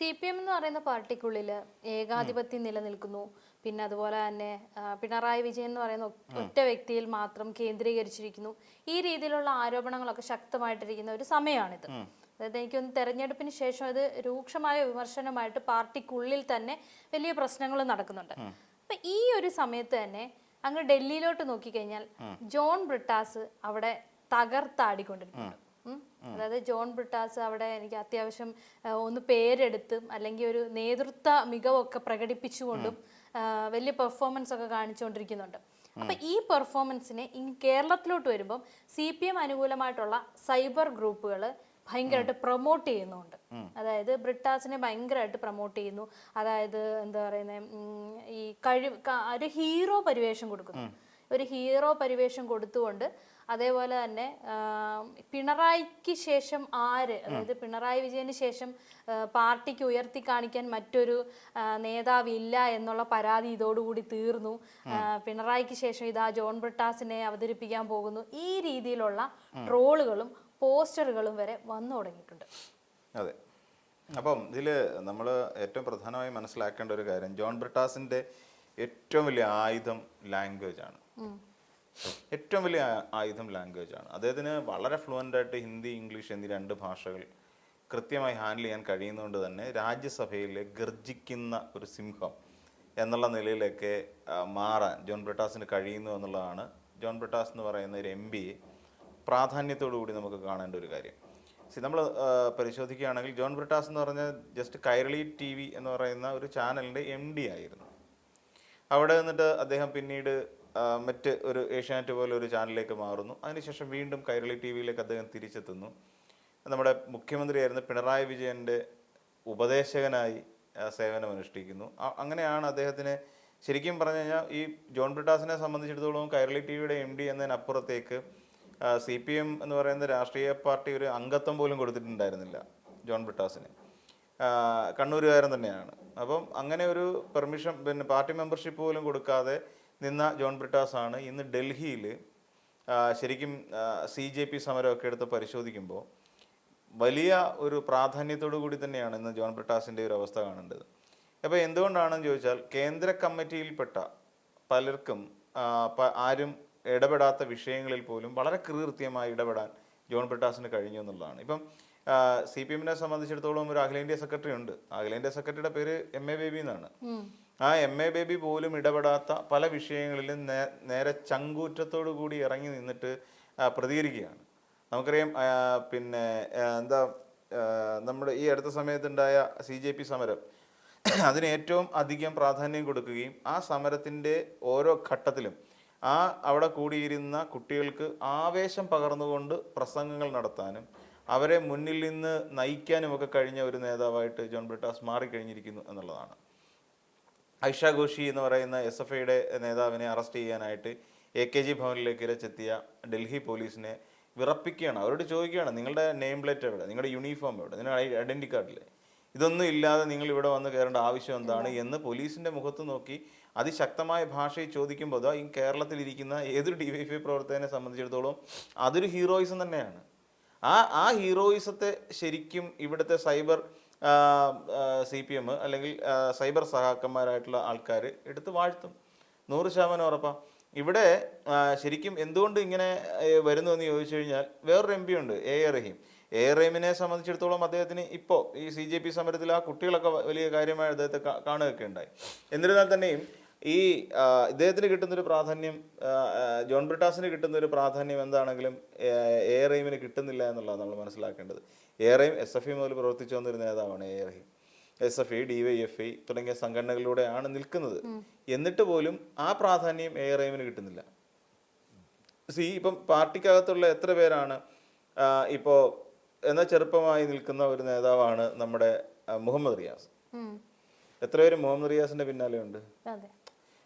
CPM എന്ന് പറയുന്ന പാർട്ടിക്കുള്ളിൽ ഏകാധിപത്യം നിലനിൽക്കുന്നു. പിന്നെ അതുപോലെ തന്നെ പിണറായി വിജയൻ എന്ന് പറയുന്ന ഒറ്റ വ്യക്തിയിൽ മാത്രം കേന്ദ്രീകരിച്ചിരിക്കുന്നു. ഈ രീതിയിലുള്ള ആരോപണങ്ങളൊക്കെ ശക്തമായിട്ടിരിക്കുന്ന ഒരു സമയമാണിത്. അതായത് എനിക്കൊന്ന് തെരഞ്ഞെടുപ്പിന് ശേഷം ഇത് രൂക്ഷമായ വിമർശനമായിട്ട് പാർട്ടിക്കുള്ളിൽ തന്നെ വലിയ പ്രശ്നങ്ങൾ നടക്കുന്നുണ്ട്. അപ്പൊ ഈ ഒരു സമയത്ത് തന്നെ അങ്ങ് ഡൽഹിയിലോട്ട് നോക്കിക്കഴിഞ്ഞാൽ ജോൺ ബ്രിട്ടാസ് അവിടെ തകർത്താടിക്കൊണ്ടിരിക്കുന്നുണ്ട്. അതായത് ജോൺ ബ്രിട്ടാസ് അവിടെ എനിക്ക് അത്യാവശ്യം ഒന്ന് പേരെടുത്തും അല്ലെങ്കിൽ ഒരു നേതൃത്വ മികവൊക്കെ പ്രകടിപ്പിച്ചുകൊണ്ടും വലിയ പെർഫോമൻസ് ഒക്കെ കാണിച്ചുകൊണ്ടിരിക്കുന്നുണ്ട്. അപ്പൊ ഈ പെർഫോമൻസിനെ കേരളത്തിലോട്ട് വരുമ്പം CPM അനുകൂലമായിട്ടുള്ള സൈബർ ഗ്രൂപ്പുകൾ ഭയങ്കരമായിട്ട് പ്രൊമോട്ട് ചെയ്യുന്നുണ്ട്. അതായത് ബ്രിട്ടാസിനെ ഭയങ്കരമായിട്ട് പ്രൊമോട്ട് ചെയ്യുന്നു. അതായത് എന്താ പറയുന്നത്, ഈ ഒരു ഹീറോ പരിവേഷം കൊടുക്കുന്നു. ഒരു ഹീറോ പരിവേഷം കൊടുത്തുകൊണ്ട് അതേപോലെ തന്നെ പിണറായിക്ക് ശേഷം അതായത് പിണറായി വിജയന് ശേഷം പാർട്ടിക്ക് ഉയർത്തി കാണിക്കാൻ മറ്റൊരു നേതാവില്ല എന്നുള്ള പരാതി ഇതോടുകൂടി തീർന്നു. പിണറായിക്ക് ശേഷം ഇതാ ജോൺ ബ്രിട്ടാസിനെ അവതരിപ്പിക്കാൻ പോകുന്നു. ഈ രീതിയിലുള്ള ട്രോളുകളും പോസ്റ്ററുകളും വരെ വന്നു തുടങ്ങിയിട്ടുണ്ട്. അതെ. അപ്പം ഇതിൽ നമ്മൾ ഏറ്റവും പ്രധാനമായി മനസ്സിലാക്കേണ്ട ഒരു കാര്യം, ജോൺ ബ്രിട്ടാസിന്റെ ഏറ്റവും വലിയ ആയുധം ലാംഗ്വേജ് ആണ്. ഏറ്റവും വലിയ ആയുധം ലാംഗ്വേജ് ആണ്. അദ്ദേഹത്തിന് വളരെ ഫ്ലുവൻ്റ് ആയിട്ട് ഹിന്ദി, ഇംഗ്ലീഷ് എന്നീ 2 ഭാഷകൾ കൃത്യമായി ഹാൻഡിൽ ചെയ്യാൻ കഴിയുന്നതുകൊണ്ട് തന്നെ രാജ്യസഭയിൽ ഗർജിക്കുന്ന ഒരു സിംഹം എന്നുള്ള നിലയിലേക്ക് മാറാൻ ജോൺ ബ്രിട്ടാസിന് കഴിയുന്നു എന്നുള്ളതാണ് ജോൺ ബ്രിട്ടാസ് എന്ന് പറയുന്ന ഒരു MP പ്രാധാന്യത്തോടു കൂടി നമുക്ക് കാണേണ്ട ഒരു കാര്യം. നമ്മൾ പരിശോധിക്കുകയാണെങ്കിൽ ജോൺ ബ്രിട്ടാസ് എന്ന് പറഞ്ഞാൽ ജസ്റ്റ് കൈരളി TV എന്ന് പറയുന്ന ഒരു ചാനലിൻ്റെ MD ആയിരുന്നു. അവിടെ നിന്നിട്ട് അദ്ദേഹം പിന്നീട് മറ്റ് ഒരു ഏഷ്യാനെറ്റ് പോലെ ഒരു ചാനലിലേക്ക് മാറുന്നു. അതിനുശേഷം വീണ്ടും കൈരളി TVയിലേക്ക് അദ്ദേഹം തിരിച്ചെത്തുന്നു. നമ്മുടെ മുഖ്യമന്ത്രിയായിരുന്ന പിണറായി വിജയൻ്റെ ഉപദേശകനായി സേവനമനുഷ്ഠിക്കുന്നു. അങ്ങനെയാണ് അദ്ദേഹത്തിന് ശരിക്കും പറഞ്ഞു കഴിഞ്ഞാൽ ഈ ജോൺ ബ്രിട്ടാസിനെ സംബന്ധിച്ചിടത്തോളം കൈരളി TVയുടെ MD എന്നതിനപ്പുറത്തേക്ക് CPM എന്ന് പറയുന്ന രാഷ്ട്രീയ പാർട്ടി ഒരു അംഗത്വം പോലും കൊടുത്തിട്ടുണ്ടായിരുന്നില്ല ജോൺ ബ്രിട്ടാസിന്. കണ്ണൂരുകാരൻ തന്നെയാണ്. അപ്പം അങ്ങനെ ഒരു പെർമിഷൻ, പിന്നെ പാർട്ടി മെമ്പർഷിപ്പ് പോലും കൊടുക്കാതെ നിന്ന ജോൺ ബ്രിട്ടാസ് ആണ് ഇന്ന് ഡൽഹിയിൽ ശരിക്കും CJP സമരമൊക്കെ എടുത്ത് പരിശോധിക്കുമ്പോൾ വലിയ ഒരു പ്രാധാന്യത്തോടു കൂടി തന്നെയാണ് ഇന്ന് ജോൺ ബ്രിട്ടാസിൻ്റെ ഒരു അവസ്ഥ കാണേണ്ടത്. അപ്പോൾ എന്തുകൊണ്ടാണെന്ന് ചോദിച്ചാൽ കേന്ദ്ര കമ്മിറ്റിയിൽപ്പെട്ട പലർക്കും ആരും ഇടപെടാത്ത വിഷയങ്ങളിൽ പോലും വളരെ കൃത്യമായി ഇടപെടാൻ ജോൺ ബ്രിട്ടാസിന് കഴിഞ്ഞു എന്നുള്ളതാണ്. ഇപ്പം CPM-നെ സംബന്ധിച്ചിടത്തോളം ഒരു അഖിലേന്ത്യാ സെക്രട്ടറി ഉണ്ട്. അഖിലേന്ത്യാ സെക്രട്ടറിയുടെ പേര് MA ബേബി എന്നാണ്. ആ MA ബേബി പോലും ഇടപെടാത്ത പല വിഷയങ്ങളിലും നേരെ ചങ്കൂറ്റത്തോടു കൂടി ഇറങ്ങി നിന്നിട്ട് പ്രതികരിക്കുകയാണ്. നമുക്കറിയാം, പിന്നെ നമ്മുടെ ഈ അടുത്ത സമയത്തുണ്ടായ CJP സമരം, അതിന് ഏറ്റവും അധികം പ്രാധാന്യം കൊടുക്കുകയും ആ സമരത്തിൻ്റെ ഓരോ ഘട്ടത്തിലും അവിടെ കൂടിയിരുന്ന കുട്ടികൾക്ക് ആവേശം പകർന്നുകൊണ്ട് പ്രസംഗങ്ങൾ നടത്താനും അവരെ മുന്നിൽ നിന്ന് നയിക്കാനുമൊക്കെ കഴിഞ്ഞ ഒരു നേതാവായിട്ട് ജോൺ ബ്രിട്ടാസ് മാറിക്കഴിഞ്ഞിരിക്കുന്നു എന്നുള്ളതാണ്. ഐഷ ഘോഷി എന്ന് പറയുന്ന SFIയുടെ നേതാവിനെ അറസ്റ്റ് ചെയ്യാനായിട്ട് AKG ഭവനിലേക്ക് ഇരച്ചെത്തിയ ഡൽഹി പോലീസിനെ വിറപ്പിക്കുകയാണ്. അവരോട് ചോദിക്കുകയാണ്, നിങ്ങളുടെ നെയിം പ്ലേറ്റ് എവിടെ, നിങ്ങളുടെ യൂണിഫോം എവിടെ, നിങ്ങളുടെ ഐഡൻറ്റി കാർഡിലെ ഇതൊന്നും ഇല്ലാതെ നിങ്ങൾ ഇവിടെ വന്ന് കയറേണ്ട ആവശ്യം എന്താണ് എന്ന് പോലീസിൻ്റെ മുഖത്ത് നോക്കി അതിശക്തമായ ഭാഷയിൽ ചോദിക്കുമ്പോൾ ഈ കേരളത്തിലിരിക്കുന്ന ഏതൊരു DYFI പ്രവർത്തകനെ സംബന്ധിച്ചിടത്തോളം അതൊരു ഹീറോയിസം തന്നെയാണ്. ആ ഹീറോയിസത്തെ ശരിക്കും ഇവിടുത്തെ സൈബർ CPM അല്ലെങ്കിൽ സൈബർ സഹാക്കന്മാരായിട്ടുള്ള ആൾക്കാർ എടുത്ത് വാഴ്ത്തും. 100% ഉറപ്പാണ്. ഇവിടെ ശരിക്കും എന്തുകൊണ്ട് ഇങ്ങനെ വരുന്നു എന്ന് ചോദിച്ചു കഴിഞ്ഞാൽ വേറൊരു MP ഉണ്ട്, A.A. റഹീം. A.A. റഹീമിനെ സംബന്ധിച്ചിടത്തോളം അദ്ദേഹത്തിന് ഇപ്പോൾ ഈ CJP സമരത്തിൽ ആ കുട്ടികളൊക്കെ വലിയ കാര്യമായി അദ്ദേഹത്തെ കാണുകയൊക്കെ ഉണ്ടായി. എന്നിരുന്നാൽ തന്നെയും ഈ ഇദ്ദേഹത്തിന് കിട്ടുന്നൊരു പ്രാധാന്യം, ജോൺ ബ്രിട്ടാസിന് കിട്ടുന്നൊരു പ്രാധാന്യം എന്താണെങ്കിലും A.A. റഹീമിന് കിട്ടുന്നില്ല എന്നുള്ളതാണ് നമ്മൾ മനസ്സിലാക്കേണ്ടത്. A.A. റഹീം SFI മുതൽ പ്രവർത്തിച്ചു വന്നൊരു നേതാവാണ്. A.A. റഹീം SFI, DYFI തുടങ്ങിയ സംഘടനകളിലൂടെയാണ് നിൽക്കുന്നത്. എന്നിട്ട് പോലും ആ പ്രാധാന്യം A.A. റഹീമിന് കിട്ടുന്നില്ല. ഇപ്പം പാർട്ടിക്കകത്തുള്ള എത്ര പേരാണ് ഇപ്പോൾ എന്നാൽ ചെറുപ്പമായി നിൽക്കുന്ന ഒരു നേതാവാണ് നമ്മുടെ മുഹമ്മദ് റിയാസ്. എത്ര പേര് മുഹമ്മദ് റിയാസിന്റെ പിന്നാലെ ഉണ്ട്?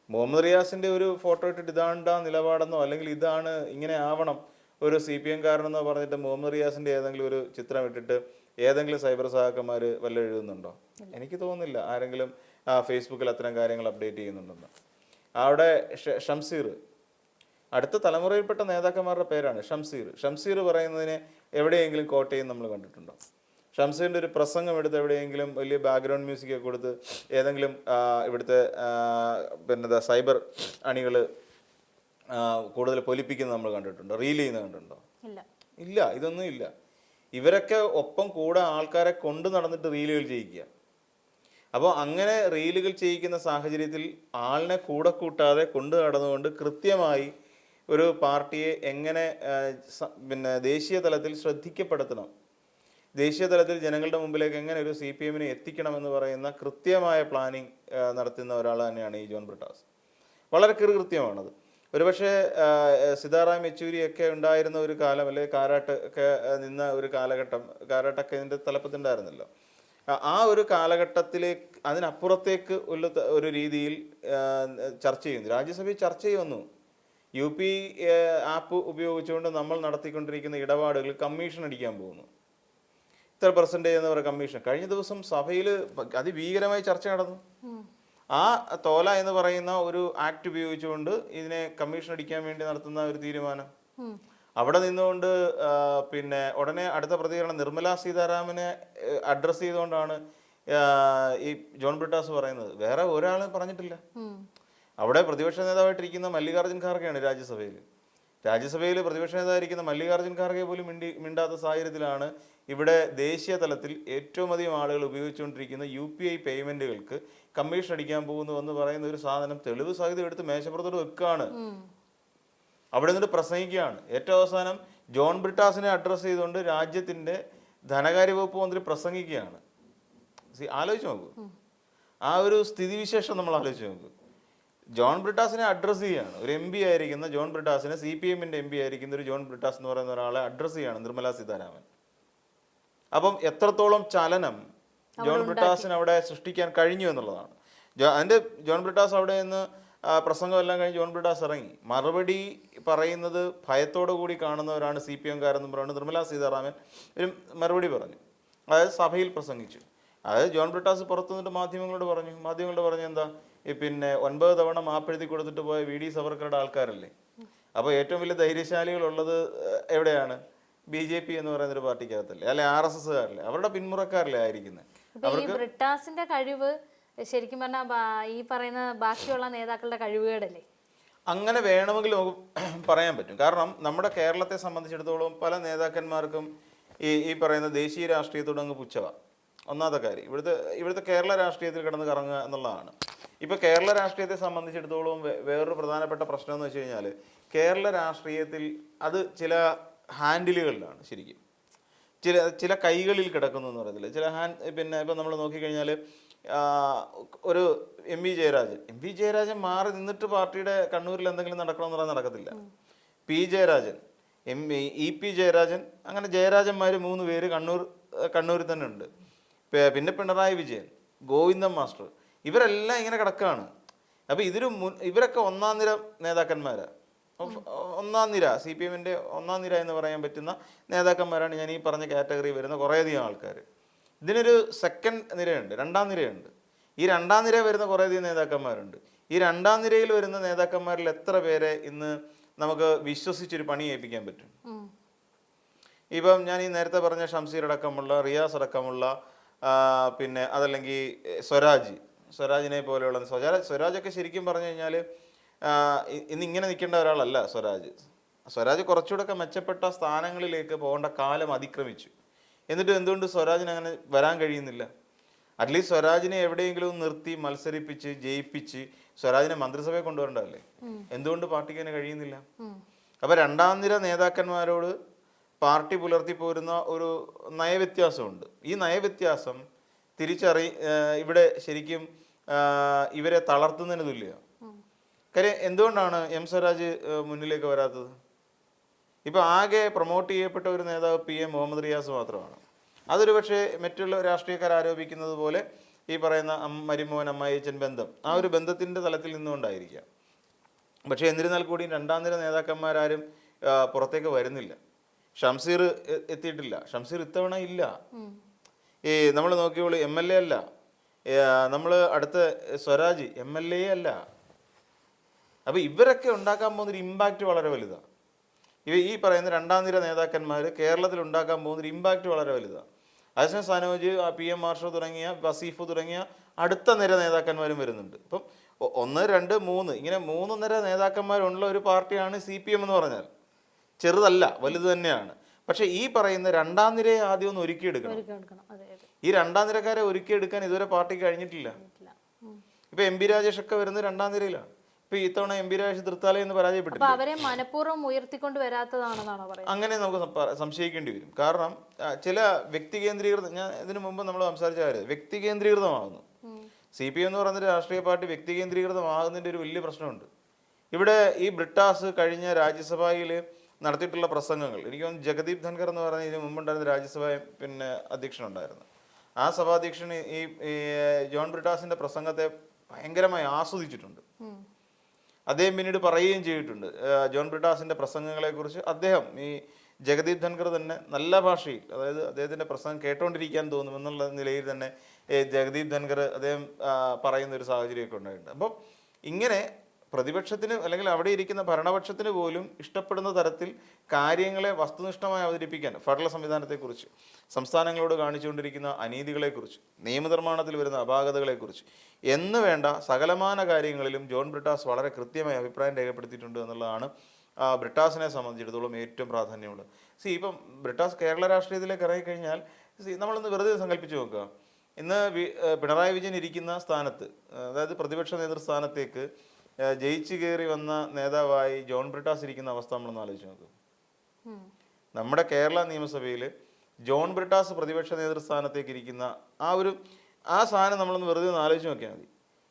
മുഹമ്മദ് റിയാസിന്റെ ഒരു ഫോട്ടോ ഇട്ടിട്ട് ഇതാണ്ടാ നിലപാടെന്നോ അല്ലെങ്കിൽ ഇതാണ് ഇങ്ങനെ ആവണം ഒരു CPM കാരനെന്നോ പറഞ്ഞിട്ട് മുഹമ്മദ് റിയാസിന്റെ ഏതെങ്കിലും ഒരു ചിത്രം ഇട്ടിട്ട് ഏതെങ്കിലും സൈബർ സഹാക്കന്മാർ വല്ല എഴുതുന്നുണ്ടോ? എനിക്ക് തോന്നുന്നില്ല ആരെങ്കിലും ഫേസ്ബുക്കിൽ അത്തരം കാര്യങ്ങൾ അപ്ഡേറ്റ് ചെയ്യുന്നുണ്ടെന്ന്. അവിടെ ഷംസീർ, അടുത്ത തലമുറയിൽപ്പെട്ട നേതാക്കന്മാരുടെ പേരാണ് ഷംസീർ പറയുന്നതിനെ എവിടെയെങ്കിലും കോട്ട് ചെയ്യുന്ന നമ്മൾ കണ്ടിട്ടുണ്ടോ? ഷംസീറിൻ്റെ ഒരു പ്രസംഗം എടുത്ത് എവിടെയെങ്കിലും വലിയ ബാക്ക്ഗ്രൗണ്ട് മ്യൂസിക് ഒക്കെ കൊടുത്ത് ഏതെങ്കിലും ഇവിടുത്തെ പിന്നെ സൈബർ അണികൾ കൂടുതൽ പൊലിപ്പിക്കുന്നത് നമ്മൾ കണ്ടിട്ടുണ്ടോ? റീൽ ചെയ്യുന്നത് കണ്ടിട്ടുണ്ടോ? ഇല്ല, ഇതൊന്നും ഇല്ല. ഇവരൊക്കെ ഒപ്പം കൂടെ ആൾക്കാരെ കൊണ്ട് നടന്നിട്ട് റീലുകൾ ചെയ്യിക്കുക. അപ്പോൾ അങ്ങനെ റീലുകൾ ചെയ്യിക്കുന്ന സാഹചര്യത്തിൽ ആളിനെ കൂടെ കൂട്ടാതെ കൊണ്ടു നടന്നുകൊണ്ട് കൃത്യമായി ഒരു പാർട്ടിയെ എങ്ങനെ പിന്നെ ദേശീയ തലത്തിൽ ശ്രദ്ധിക്കപ്പെടുത്തണം, ദേശീയ തലത്തിൽ ജനങ്ങളുടെ മുമ്പിലേക്ക് എങ്ങനെ ഒരു CPM എത്തിക്കണമെന്ന് പറയുന്ന കൃത്യമായ പ്ലാനിങ് നടത്തുന്ന ഒരാൾ തന്നെയാണ് ഈ ജോൺ ബ്രിട്ടാസ്. വളരെ കൃത്യമാണത്. ഒരുപക്ഷെ സീതാറാം യെച്ചൂരിയൊക്കെ ഉണ്ടായിരുന്ന ഒരു കാലം, അല്ലെങ്കിൽ കാരാട്ട് ഒക്കെ നിന്ന ഒരു കാലഘട്ടം, കാരാട്ടൊക്കെ ഇതിൻ്റെ തലപ്പത്തുണ്ടായിരുന്നല്ലോ, ആ ഒരു കാലഘട്ടത്തിലേക്ക് അതിനപ്പുറത്തേക്ക് ഒരു രീതിയിൽ ചർച്ച ചെയ്യുന്നു. രാജ്യസഭയിൽ ചർച്ച ചെയ്യുന്നു. UP ആപ്പ് ഉപയോഗിച്ചുകൊണ്ട് നമ്മൾ നടത്തിക്കൊണ്ടിരിക്കുന്ന ഇടപാടുകൾ കമ്മീഷൻ അടിക്കാൻ പോകുന്നു. ഇത്ര % എന്ന് പറയുന്ന കമ്മീഷൻ. കഴിഞ്ഞ ദിവസം സഭയിൽ അതിഭീകരമായി ചർച്ച നടന്നു. ആ തോല എന്ന് പറയുന്ന ഒരു ആക്ട് ഉപയോഗിച്ചുകൊണ്ട് ഇതിനെ കമ്മീഷൻ അടിക്കാൻ വേണ്ടി നടത്തുന്ന ഒരു തീരുമാനം. അവിടെ നിന്നുകൊണ്ട് പിന്നെ ഉടനെ അടുത്ത പ്രതികരണം നിർമ്മലാ സീതാരാമനെ അഡ്രസ്സ് ചെയ്തുകൊണ്ടാണ് ഈ ജോൺ ബ്രിട്ടാസ് പറയുന്നത്. വേറെ ഒരാളും പറഞ്ഞിട്ടില്ല. അവിടെ പ്രതിപക്ഷ നേതാവായിട്ടിരിക്കുന്ന മല്ലികാർജ്ജുൻ ഖാർഗെയാണ് രാജ്യസഭയിൽ പ്രതിപക്ഷ നേതാവായിരിക്കുന്ന മല്ലികാർജ്ജുൻ ഖാർഗെ പോലും മിണ്ടാത്ത സാഹചര്യത്തിലാണ് ഇവിടെ ദേശീയ തലത്തിൽ ഏറ്റവും അധികം ആളുകൾ ഉപയോഗിച്ചുകൊണ്ടിരിക്കുന്ന UPI പേയ്മെന്റുകൾക്ക് കമ്മീഷൻ അടിക്കാൻ പോകുന്നു എന്ന് പറയുന്ന ഒരു സാധനം തെളിവ് സഹിതം എടുത്ത് മേശപ്പുറത്തോട് വെക്കുകയാണ്. അവിടെ നിന്നിട്ട് പ്രസംഗിക്കുകയാണ്. ഏറ്റവും അവസാനം ജോൺ ബ്രിട്ടാസിനെ അഡ്രസ്സ് ചെയ്തുകൊണ്ട് രാജ്യത്തിന്റെ ധനകാര്യ വകുപ്പ് മന്ത്രി പ്രസംഗിക്കുകയാണ്. ആലോചിച്ച് നോക്കൂ, ആ ഒരു സ്ഥിതിവിശേഷം നമ്മൾ ആലോചിച്ച് നോക്കൂ. ജോൺ ബ്രിട്ടാസിനെ അഡ്രസ്സ് ചെയ്യുകയാണ്. ഒരു MP ആയിരിക്കുന്ന ജോൺ ബ്രിട്ടാസിനെ, CPM MP ആയിരിക്കുന്ന ഒരു ജോൺ ബ്രിട്ടാസ് എന്ന് പറയുന്ന ഒരാളെ അഡ്രസ്സ് ചെയ്യുകയാണ് നിർമ്മലാ സീതാരാമൻ. അപ്പം എത്രത്തോളം ചലനം ജോൺ ബ്രിട്ടാസിന് അവിടെ സൃഷ്ടിക്കാൻ കഴിഞ്ഞു എന്നുള്ളതാണ്. അതിൻ്റെ ജോൺ ബ്രിട്ടാസ് അവിടെ നിന്ന് പ്രസംഗം എല്ലാം കഴിഞ്ഞ് ജോൺ ബ്രിട്ടാസ് ഇറങ്ങി. മറുപടി പറയുന്നത് ഭയത്തോടു കൂടി കാണുന്നവരാണ് CPM-കാരെന്ന് പറയുന്നത്. നിർമ്മലാ സീതാരാമൻ ഒരു മറുപടി പറഞ്ഞു, അതായത് സഭയിൽ പ്രസംഗിച്ചു. അതായത് ജോൺ ബ്രിട്ടാസ് പുറത്തു നിന്നിട്ട് മാധ്യമങ്ങളോട് പറഞ്ഞു എന്താ, പിന്നെ 9 തവണ മാപ്പെഴുതി കൊടുത്തിട്ട് പോയ VD സവർക്കറുടെ ആൾക്കാരല്ലേ. അപ്പോൾ ഏറ്റവും വലിയ ധൈര്യശാലികളുള്ളത് എവിടെയാണ്? BJP എന്ന് പറയുന്ന ഒരു പാർട്ടിക്കകത്തല്ലേ, അല്ലെ RSSകാരല്ലേ, അവരുടെ പിന്മുറക്കാരല്ലേ ആയിരിക്കുന്നത്. ബ്രിട്ടാസിന്റെ കഴിവ് ശരിക്കും പറഞ്ഞാൽ ഈ പറയുന്ന ബാക്കിയുള്ള നേതാക്കളുടെ കഴിവുകേടല്ലേ? അങ്ങനെ വേണമെങ്കിൽ നമുക്ക് പറയാൻ പറ്റും. കാരണം നമ്മുടെ കേരളത്തെ സംബന്ധിച്ചിടത്തോളം പല നേതാക്കന്മാർക്കും ഈ പറയുന്ന ദേശീയ രാഷ്ട്രീയത്തോട് അങ്ങ് പുച്ഛമാണ്. ഒന്നാമത്തെ കാര്യം ഇവിടുത്തെ കേരള രാഷ്ട്രീയത്തിൽ കിടന്ന് കറങ്ങുക എന്നുള്ളതാണ്. ഇപ്പോൾ കേരള രാഷ്ട്രീയത്തെ സംബന്ധിച്ചിടത്തോളം വേറൊരു പ്രധാനപ്പെട്ട പ്രശ്നം എന്ന് വെച്ച് കഴിഞ്ഞാൽ, കേരള രാഷ്ട്രീയത്തിൽ അത് ചില ഹാൻഡിലുകളിലാണ്, ശരിക്കും ചില കൈകളിൽ കിടക്കുന്നു എന്ന് പറയത്തില്ല. പിന്നെ ഇപ്പം നമ്മൾ നോക്കിക്കഴിഞ്ഞാൽ ഒരു MP ജയരാജൻ മാറി നിന്നിട്ട് പാർട്ടിയുടെ കണ്ണൂരിൽ എന്തെങ്കിലും നടക്കണമെന്ന് പറഞ്ഞാൽ നടക്കത്തില്ല. P ജയരാജൻ, EP ജയരാജൻ, അങ്ങനെ ജയരാജന്മാർ 3 പേര് കണ്ണൂരിൽ തന്നെ ഉണ്ട്. പിന്നെ പിണറായി വിജയൻ, ഗോവിന്ദൻ മാസ്റ്റർ, ഇവരെല്ലാം ഇങ്ങനെ കിടക്കുകയാണ്. അപ്പോൾ ഇവരൊക്കെ ഒന്നാം നിര നേതാക്കന്മാരാണ്. ഒന്നാം നിര CPM-ന്റെ ഒന്നാം നിര എന്ന് പറയാൻ പറ്റുന്ന നേതാക്കന്മാരാണ് ഞാൻ ഈ പറഞ്ഞ കാറ്റഗറി വരുന്ന കുറേയധികം ആൾക്കാർ. ഇതിനൊരു സെക്കൻഡ് നിരയുണ്ട്, 2ാം നിരയുണ്ട്. ഈ 2ാം നിര വരുന്ന കുറേയധികം നേതാക്കന്മാരുണ്ട്. ഈ 2ാം നിരയിൽ വരുന്ന നേതാക്കന്മാരിൽ എത്ര പേരെ ഇന്ന് നമുക്ക് വിശ്വസിച്ചൊരു പണി ഏൽപ്പിക്കാൻ പറ്റും? ഇപ്പം ഞാൻ ഈ നേരത്തെ പറഞ്ഞ ഷംസീർ അടക്കമുള്ള, റിയാസ് അടക്കമുള്ള, പിന്നെ അതല്ലെങ്കിൽ സ്വരാജിനെ പോലെയുള്ള സ്വരാജൊക്കെ ശരിക്കും പറഞ്ഞു കഴിഞ്ഞാൽ ഇന്നിങ്ങനെ നിൽക്കേണ്ട ഒരാളല്ല സ്വരാജ് കുറച്ചുകൂടെയൊക്കെ മെച്ചപ്പെട്ട സ്ഥാനങ്ങളിലേക്ക് പോകേണ്ട കാലം അതിക്രമിച്ചു. എന്നിട്ട് എന്തുകൊണ്ട് സ്വരാജിന് അങ്ങനെ വരാൻ കഴിയുന്നില്ല? അറ്റ്ലീസ്റ്റ് സ്വരാജിനെ എവിടെയെങ്കിലും നിർത്തി മത്സരിപ്പിച്ച് ജയിപ്പിച്ച് സ്വരാജിനെ മന്ത്രിസഭയെ കൊണ്ടുവരണ്ടല്ലേ? എന്തുകൊണ്ട് പാർട്ടിക്ക് തന്നെ കഴിയുന്നില്ല? അപ്പോൾ 2ാം നിര നേതാക്കന്മാരോട് പാർട്ടി പുലർത്തി പോരുന്ന ഒരു നയവ്യത്യാസമുണ്ട്. ഈ നയവ്യത്യാസം ഇവിടെ ശരിക്കും ഇവരെ തളർത്തുന്നതിന് തുല്യമാണ്. കാര്യം എന്തുകൊണ്ടാണ് സ്വരാജ് മുന്നിലേക്ക് വരാത്തത്? ഇപ്പോൾ ആകെ പ്രൊമോട്ട് ചെയ്യപ്പെട്ട ഒരു നേതാവ് PM മുഹമ്മദ് റിയാസ് മാത്രമാണ്. അതൊരു പക്ഷേ മറ്റുള്ള രാഷ്ട്രീയക്കാർ ആരോപിക്കുന്നത് പോലെ ഈ പറയുന്ന മരുമോൻ അമ്മായിയച്ഛൻ ബന്ധം, ആ ഒരു ബന്ധത്തിൻ്റെ തലത്തിൽ നിന്നുകൊണ്ടായിരിക്കാം. പക്ഷേ എന്നിരുന്നാൽ കൂടി 2ാം നിര നേതാക്കന്മാരാരും പുറത്തേക്ക് വരുന്നില്ല. ഷംസീർ എത്തിയിട്ടില്ല. ഷംസീർ ഇത്തവണ ഇല്ല. നമ്മൾ നോക്കിയോളൂ, MLA അല്ല. നമ്മൾ അടുത്ത സ്വരാജ് MLA അല്ല. അപ്പോൾ ഇവരൊക്കെ ഉണ്ടാക്കാൻ പോകുന്നൊരു ഇമ്പാക്റ്റ് വളരെ വലുതാണ്. ഈ പറയുന്ന 2ാം നിര നേതാക്കന്മാർ കേരളത്തിൽ ഉണ്ടാക്കാൻ പോകുന്നൊരു ഇമ്പാക്റ്റ് വളരെ വലുതാണ്. അതേസമയം സനോജ്, PM മാർഷോ തുടങ്ങിയ വസീഫ് തുടങ്ങിയ അടുത്ത നിര നേതാക്കന്മാരും വരുന്നുണ്ട്. ഇപ്പം 1, 2, 3 ഇങ്ങനെ 3 നിര നേതാക്കന്മാരുള്ള ഒരു പാർട്ടിയാണ് CPM എന്ന് പറഞ്ഞാൽ. ചെറുതല്ല, വലുത് തന്നെയാണ്. പക്ഷെ ഈ പറയുന്ന രണ്ടാം നിരയെ ആദ്യം ഒന്ന് ഒരുക്കിയെടുക്കണം. ഈ രണ്ടാം നിരക്കാരെ ഒരുക്കിയെടുക്കാൻ ഇതുവരെ പാർട്ടിക്ക് കഴിഞ്ഞിട്ടില്ല. ഇപ്പൊ MP രാജേഷ് ഒക്കെ വരുന്നത് രണ്ടാം നിരയിലാണ്. ഇപ്പൊ ഇത്തവണ MP രാജേഷ് തൃത്താല എന്ന് പരാജയപ്പെട്ടില്ല. അവരെ മനഃപൂർവ്വം ഉയർത്തിക്കൊണ്ട് വരാത്തതാണെന്നാണോ പറയുന്നത്? അങ്ങനെ നമുക്ക് സംശയിക്കേണ്ടി വരും. കാരണം ചില വ്യക്തി കേന്ദ്രീകൃത, ഞാൻ ഇതിനു മുമ്പ് നമ്മൾ സംസാരിച്ച കാര്യം വ്യക്തി കേന്ദ്രീകൃതമാകുന്നു. CPM എന്ന് പറയുന്ന രാഷ്ട്രീയ പാർട്ടി വ്യക്തി കേന്ദ്രീകൃതമാകുന്നതിൻ്റെ ഒരു വലിയ പ്രശ്നമുണ്ട്. ഇവിടെ ഈ ബ്രിട്ടാസ് കഴിഞ്ഞ രാജ്യസഭയിൽ നടത്തിയിട്ടുള്ള പ്രസംഗങ്ങൾ, എനിക്ക് തോന്നുന്നു ജഗദീപ് ധൻഖർ എന്ന് പറഞ്ഞ ഇതിന് മുമ്പുണ്ടായിരുന്ന രാജ്യസഭ അധ്യക്ഷനുണ്ടായിരുന്നു. ആ സഭാധ്യക്ഷൻ ഈ ജോൺ ബ്രിട്ടാസിന്റെ പ്രസംഗത്തെ ഭയങ്കരമായി ആസ്വദിച്ചിട്ടുണ്ട്. അദ്ദേഹം പിന്നീട് പറയുകയും ചെയ്തിട്ടുണ്ട് ജോൺ ബ്രിട്ടാസിന്റെ പ്രസംഗങ്ങളെ കുറിച്ച്. അദ്ദേഹം ഈ ജഗദീപ് ധൻഖർ തന്നെ നല്ല ഭാഷയിൽ, അതായത് അദ്ദേഹത്തിന്റെ പ്രസംഗം കേട്ടോണ്ടിരിക്കാൻ തോന്നും എന്നുള്ള നിലയിൽ തന്നെ ജഗദീപ് ധൻഖർ അദ്ദേഹം പറയുന്ന ഒരു സാഹചര്യമൊക്കെ ഉണ്ടായിട്ടുണ്ട്. അപ്പം ഇങ്ങനെ പ്രതിപക്ഷത്തിന് അല്ലെങ്കിൽ അവിടെ ഇരിക്കുന്ന ഭരണപക്ഷത്തിന് പോലും ഇഷ്ടപ്പെടുന്ന തരത്തിൽ കാര്യങ്ങളെ വസ്തുനിഷ്ഠമായി അവതരിപ്പിക്കാൻ ഫെഡറൽ സംവിധാനത്തെക്കുറിച്ച്, സംസ്ഥാനങ്ങളോട് കാണിച്ചുകൊണ്ടിരിക്കുന്ന അനീതികളെക്കുറിച്ച്, നിയമനിർമ്മാണത്തിൽ വരുന്ന അപാകതകളെക്കുറിച്ച് എന്ന് വേണ്ട സകലമാന കാര്യങ്ങളിലും ജോൺ ബ്രിട്ടാസ് വളരെ കൃത്യമായി അഭിപ്രായം രേഖപ്പെടുത്തിയിട്ടുണ്ട് എന്നുള്ളതാണ് ബ്രിട്ടാസിനെ സംബന്ധിച്ചിടത്തോളം ഏറ്റവും പ്രാധാന്യമുള്ളത്. ഇപ്പം ബ്രിട്ടാസ് കേരള രാഷ്ട്രീയത്തിലേക്ക് ഇറങ്ങിക്കഴിഞ്ഞാൽ നമ്മളൊന്ന് വെറുതെ സങ്കല്പിച്ച് നോക്കുക. ഇന്ന് പിണറായി വിജയൻ ഇരിക്കുന്ന സ്ഥാനത്ത്, അതായത് പ്രതിപക്ഷ നേതൃസ്ഥാനത്തേക്ക് ജയിച്ചു കയറി വന്ന നേതാവായി ജോൺ ബ്രിട്ടാസ് ഇരിക്കുന്ന അവസ്ഥ നമ്മളൊന്ന് ആലോചിച്ച് നോക്കും. നമ്മുടെ കേരള നിയമസഭയിൽ ജോൺ ബ്രിട്ടാസ് പ്രതിപക്ഷ നേതൃസ്ഥാനത്തേക്ക് ഇരിക്കുന്ന ആ സാധനം നമ്മളൊന്ന് വെറുതെ ഒന്ന് ആലോചിച്ച് നോക്കിയാൽ മതി.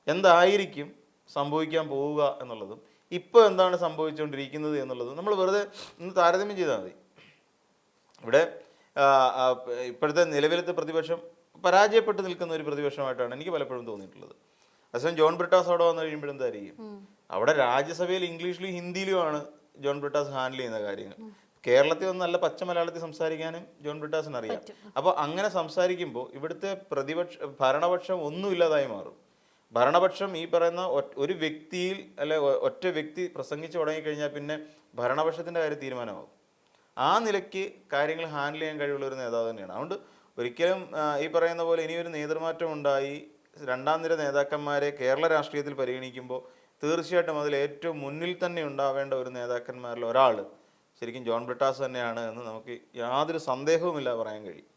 എന്തായിരിക്കും സംഭവിക്കാൻ പോവുക എന്നുള്ളതും ഇപ്പോൾ എന്താണ് സംഭവിച്ചുകൊണ്ടിരിക്കുന്നത് എന്നുള്ളതും നമ്മൾ വെറുതെ ഒന്ന് താരതമ്യം ചെയ്താൽ മതി. ഇവിടെ ഇപ്പോഴത്തെ നിലവിലത്തെ പ്രതിപക്ഷം പരാജയപ്പെട്ട് നിൽക്കുന്ന ഒരു പ്രതിപക്ഷമായിട്ടാണ് എനിക്ക് പലപ്പോഴും തോന്നിയിട്ടുള്ളത്. അതേസമയം ജോൺ ബ്രിട്ടാസ് അവിടെ വന്നു കഴിയുമ്പോഴെന്തായിരിക്കും, അവിടെ രാജ്യസഭയിൽ ഇംഗ്ലീഷിലും ഹിന്ദിയിലുമാണ് ജോൺ ബ്രിട്ടാസ് ഹാൻഡിൽ ചെയ്യുന്ന കാര്യങ്ങൾ. കേരളത്തിൽ ഒന്ന് നല്ല പച്ച മലയാളത്തിൽ സംസാരിക്കാനും ജോൺ ബ്രിട്ടാസിന് അറിയാം. അപ്പോൾ അങ്ങനെ സംസാരിക്കുമ്പോൾ ഇവിടുത്തെ ഭരണപക്ഷം ഒന്നുമില്ലാതായി മാറും. ഭരണപക്ഷം ഈ പറയുന്ന ഒരു വ്യക്തിയിൽ ഒറ്റ വ്യക്തി പ്രസംഗിച്ച് തുടങ്ങിക്കഴിഞ്ഞാൽ പിന്നെ ഭരണപക്ഷത്തിൻ്റെ കാര്യം തീരുമാനമാകും. ആ നിലയ്ക്ക് കാര്യങ്ങൾ ഹാൻഡിൽ ചെയ്യാൻ കഴിവുള്ള ഒരു നേതാവ് തന്നെയാണ്. അതുകൊണ്ട് ഒരിക്കലും ഈ പറയുന്ന പോലെ ഇനിയൊരു നേതൃമാറ്റം ഉണ്ടായി രണ്ടാം നിര നേതാക്കന്മാരെ കേരള രാഷ്ട്രീയത്തിൽ പരിഗണിക്കുമ്പോൾ തീർച്ചയായിട്ടും അതിൽ ഏറ്റവും മുന്നിൽ തന്നെ ഉണ്ടാവേണ്ട ഒരു നേതാക്കന്മാരിൽ ഒരാൾ ശരിക്കും ജോൺ ബ്രിട്ടാസ് തന്നെയാണ് എന്ന് നമുക്ക് യാതൊരു സന്ദേഹവുമില്ല പറയാൻ കഴിയും.